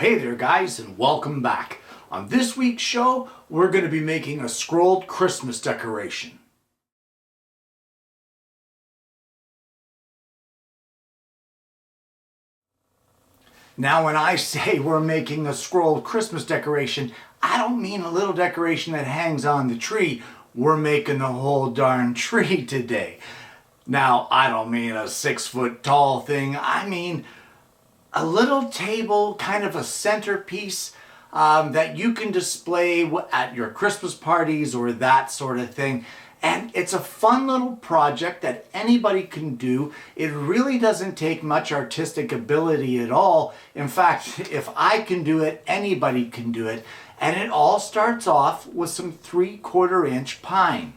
Hey there guys, and welcome back. On this week's show, we're going to be making a scrolled Christmas decoration. Now when I say we're making a scrolled Christmas decoration, I don't mean a little decoration that hangs on the tree. We're making the whole darn tree today. Now I don't mean a 6-foot tall thing, I mean a little table, kind of a centerpiece that you can display at your Christmas parties or that sort of thing. And it's a fun little project that anybody can do. It really doesn't take much artistic ability at all. In fact, if I can do it, anybody can do it. And it all starts off with some 3/4 inch pine.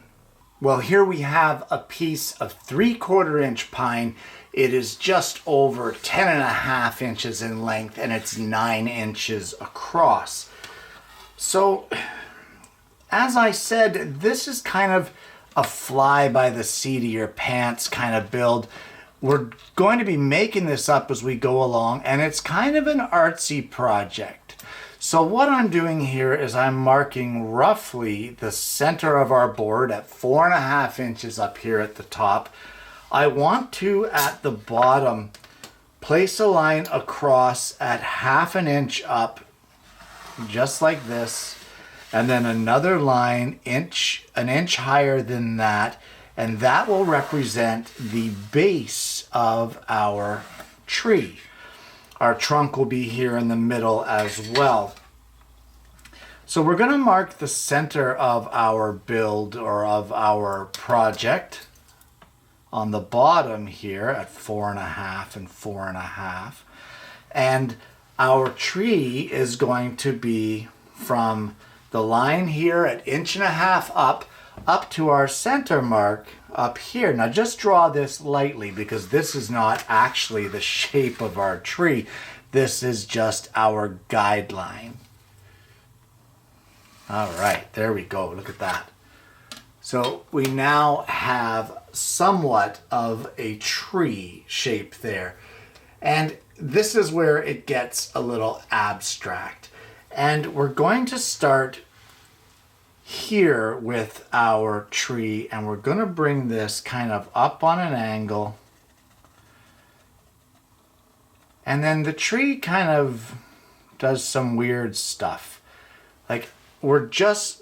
Well, here we have a piece of 3/4 inch pine. It is just over 10.5 inches in length and it's 9 inches across. So, as I said, this is kind of a fly by the seat of your pants kind of build. We're going to be making this up as we go along, and it's kind of an artsy project. So what I'm doing here is I'm marking roughly the center of our board at 4.5 inches up here at the top. I want to, at the bottom, place a line across at 1/2 inch up, just like this, and then another line an inch higher than that, and that will represent the base of our tree. Our trunk will be here in the middle as well. So we're going to mark the center of our build or of our project on the bottom here at 4.5 and 4.5. And our tree is going to be from the line here at 1.5 inches up to our center mark up here. Now just draw this lightly because this is not actually the shape of our tree. This is just our guideline. All right, there we go. Look at that. So we now have somewhat of a tree shape there. And this is where it gets a little abstract. And we're going to start here with our tree, and we're going to bring this kind of up on an angle. And then the tree kind of does some weird stuff. Like, we're just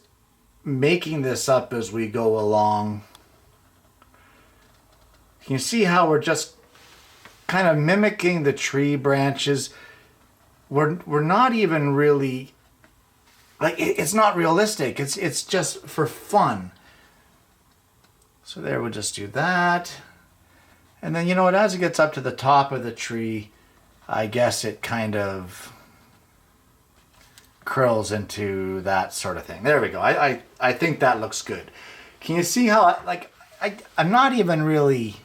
making this up as we go along. Can you see how we're just kind of mimicking the tree branches? We're not even really, like, it's not realistic. It's just for fun. So there, we'll just do that. And then, you know what, as it gets up to the top of the tree, I guess it kind of curls into that sort of thing. There we go. I think that looks good. Can you see how, I'm not even really,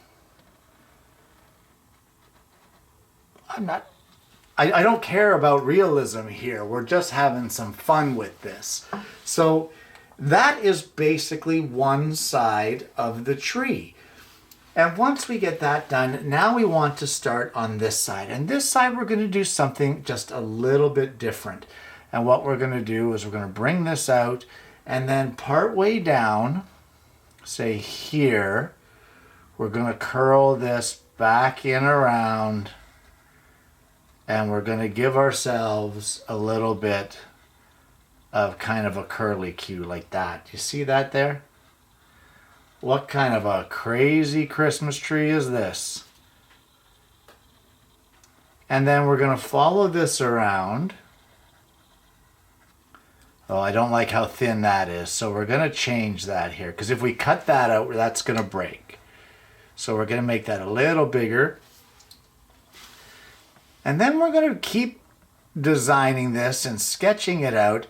I don't care about realism here. We're just having some fun with this. So that is basically one side of the tree. And once we get that done, now we want to start on this side. And this side we're going to do something just a little bit different. And what we're going to do is we're going to bring this out, and then part way down, say here, we're going to curl this back in around, and we're going to give ourselves a little bit of kind of a curly cue like that. You see that there? What kind of a crazy Christmas tree is this? And then we're going to follow this around. Oh, I don't like how thin that is, so we're going to change that here, because if we cut that out, that's going to break. So we're going to make that a little bigger. And then we're going to keep designing this and sketching it out.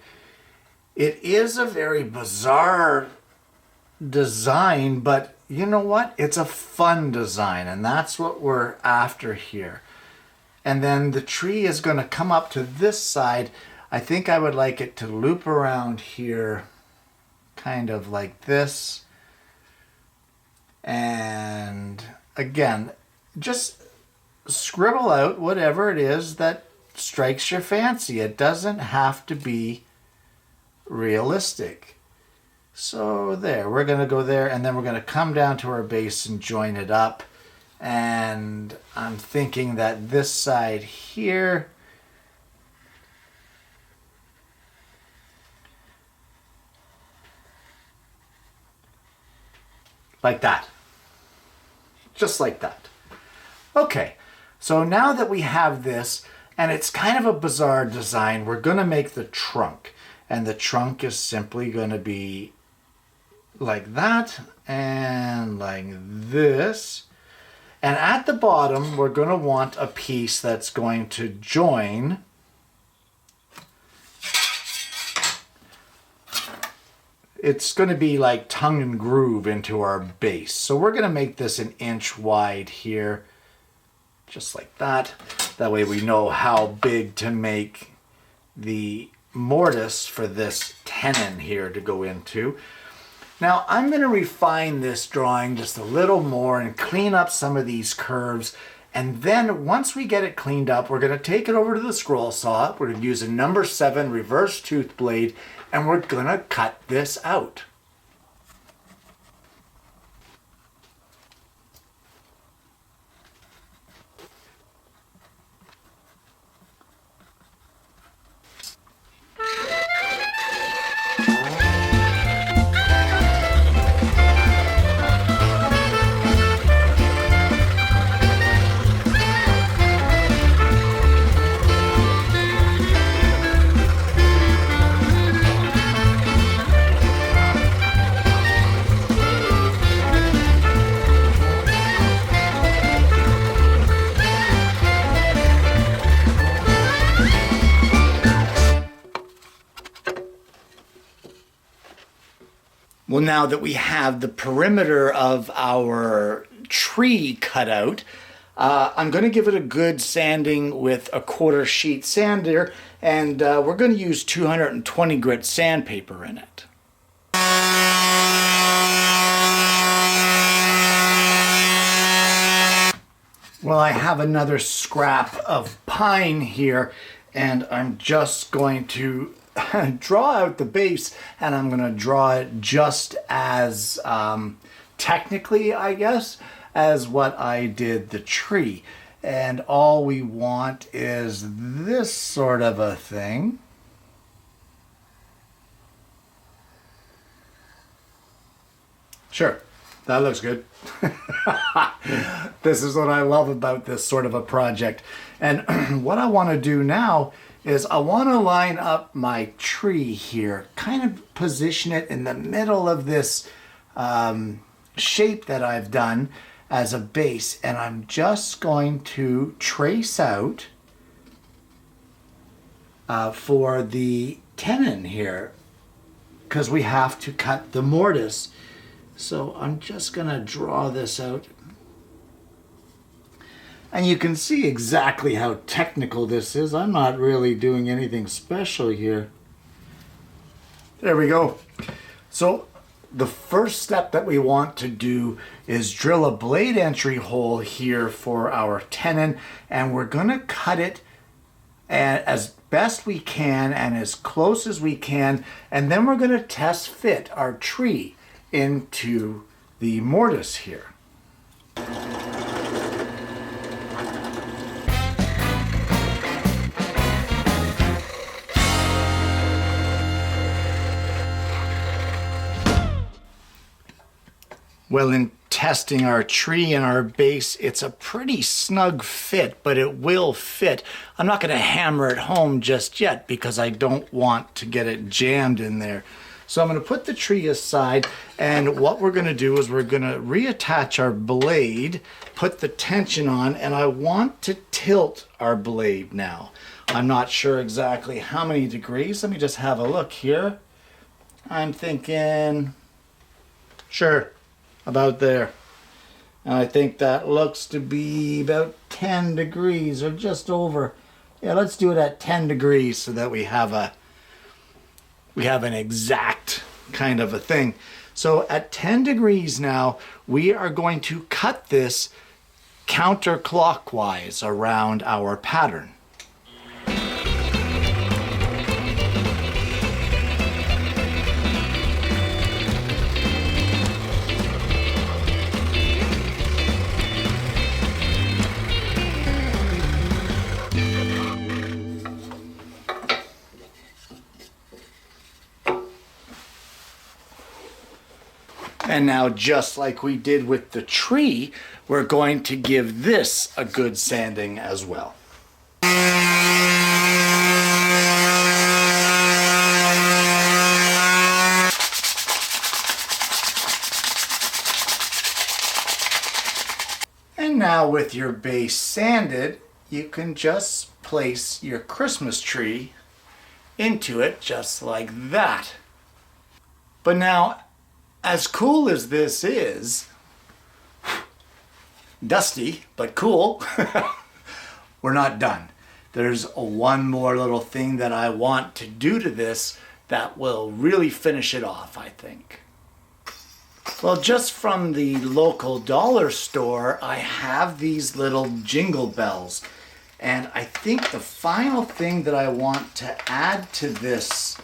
It is a very bizarre design, but you know what? It's a fun design, and that's what we're after here. And then the tree is going to come up to this side. I think I would like it to loop around here, kind of like this. And again, just scribble out whatever it is that strikes your fancy. It doesn't have to be realistic. So there, we're going to go there, and then we're going to come down to our base and join it up. And I'm thinking that this side here, like that. Just like that. Okay, so now that we have this, and it's kind of a bizarre design, we're going to make the trunk. And the trunk is simply going to be like that and like this. And at the bottom, we're going to want a piece that's going to join it's going to be like tongue and groove into our base. So we're going to make this 1 inch wide here, just like that. That way we know how big to make the mortise for this tenon here to go into. Now I'm going to refine this drawing just a little more and clean up some of these curves. And then once we get it cleaned up, we're going to take it over to the scroll saw. We're going to use a number 7 reverse tooth blade, and we're going to cut this out. Well, now that we have the perimeter of our tree cut out, I'm going to give it a good sanding with a 1/4 sheet sander, and we're going to use 220 grit sandpaper in it. Well, I have another scrap of pine here, and I'm just going to draw out the base, and I'm going to draw it just as technically, I guess, as what I did the tree. And all we want is this sort of a thing. Sure, that looks good. This is what I love about this sort of a project. And what I want to do now is I want to line up my tree here, kind of position it in the middle of this shape that I've done as a base, and I'm just going to trace out for the tenon here, because we have to cut the mortise. So I'm just going to draw this out. And you can see exactly how technical this is. I'm not really doing anything special here. There we go. So the first step that we want to do is drill a blade entry hole here for our tenon, and we're going to cut it as best we can and as close as we can, and then we're going to test fit our tree into the mortise here. Well, in testing our tree and our base, it's a pretty snug fit, but it will fit. I'm not going to hammer it home just yet because I don't want to get it jammed in there. So I'm going to put the tree aside, and what we're going to do is we're going to reattach our blade, put the tension on, and I want to tilt our blade now. I'm not sure exactly how many degrees. Let me just have a look here. I'm thinking, sure, about there. And I think that looks to be about 10 degrees or just over. Yeah, let's do it at 10 degrees so that we have an exact kind of a thing. So at 10 degrees now, we are going to cut this counterclockwise around our pattern. And now, just like we did with the tree, we're going to give this a good sanding as well. And now with your base sanded, you can just place your Christmas tree into it just like that. But now, as cool as this is, dusty but cool, we're not done. There's one more little thing that I want to do to this that will really finish it off, I think. Well, just from the local dollar store, I have these little jingle bells. And I think the final thing that I want to add to this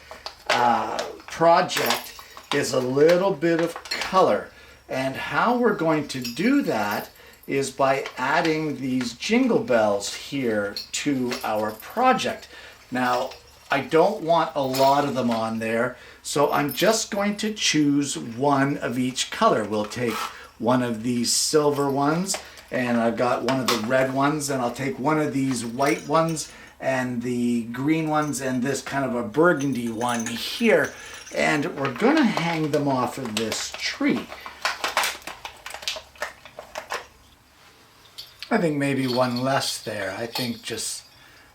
project is a little bit of color. And how we're going to do that is by adding these jingle bells here to our project. Now, I don't want a lot of them on there, so I'm just going to choose one of each color. We'll take one of these silver ones, and I've got one of the red ones, and I'll take one of these white ones and the green ones and this kind of a burgundy one here. And we're gonna hang them off of this tree. I think maybe one less there. I think just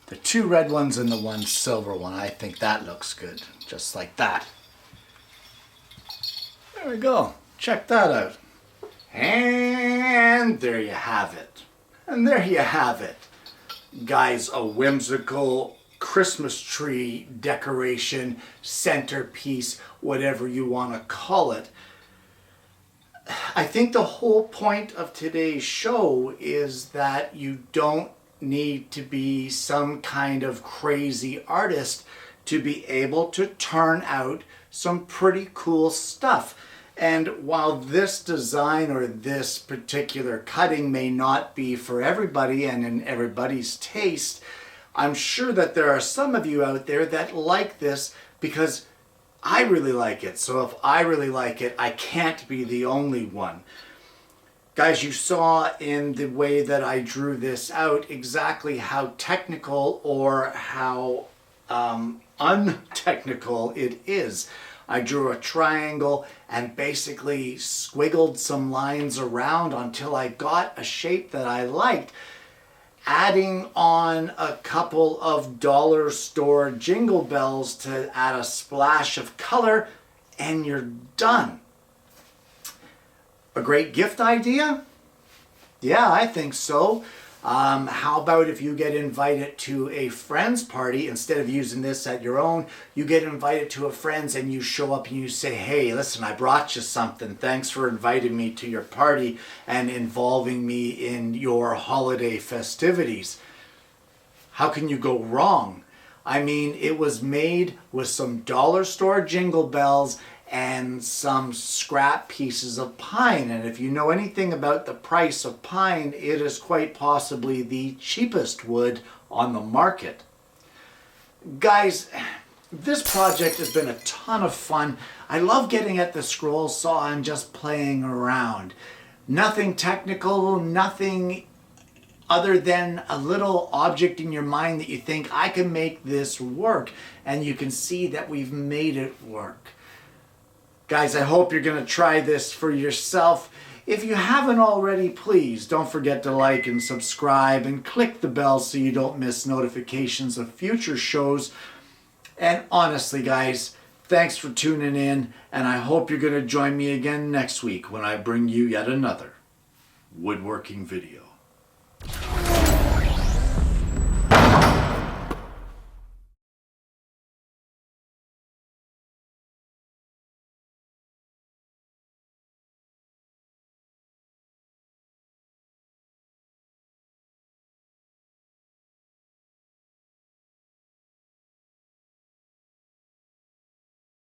the two red ones and the one silver one. I think that looks good, just like that. There we go. Check that out. And there you have it. And there you have it. Guys, a whimsical Christmas tree decoration, centerpiece, whatever you want to call it. I think the whole point of today's show is that you don't need to be some kind of crazy artist to be able to turn out some pretty cool stuff. And while this design or this particular cutting may not be for everybody and in everybody's taste, I'm sure that there are some of you out there that like this because I really like it. So if I really like it, I can't be the only one. Guys, you saw in the way that I drew this out exactly how technical or how untechnical it is. I drew a triangle and basically squiggled some lines around until I got a shape that I liked. Adding on a couple of dollar store jingle bells to add a splash of color, and you're done. A great gift idea? Yeah, I think so. How about if you get invited to a friend's party, instead of using this at your own, you get invited to a friend's and you show up and you say, hey, listen, I brought you something. Thanks for inviting me to your party and involving me in your holiday festivities. How can you go wrong? I mean, it was made with some dollar store jingle bells and some scrap pieces of pine. And if you know anything about the price of pine, it is quite possibly the cheapest wood on the market. Guys, this project has been a ton of fun. I love getting at the scroll saw and just playing around. Nothing technical, nothing other than a little object in your mind that you think, I can make this work. And you can see that we've made it work. Guys, I hope you're going to try this for yourself. If you haven't already, please don't forget to like and subscribe and click the bell so you don't miss notifications of future shows. And honestly, guys, thanks for tuning in, and I hope you're going to join me again next week when I bring you yet another woodworking video.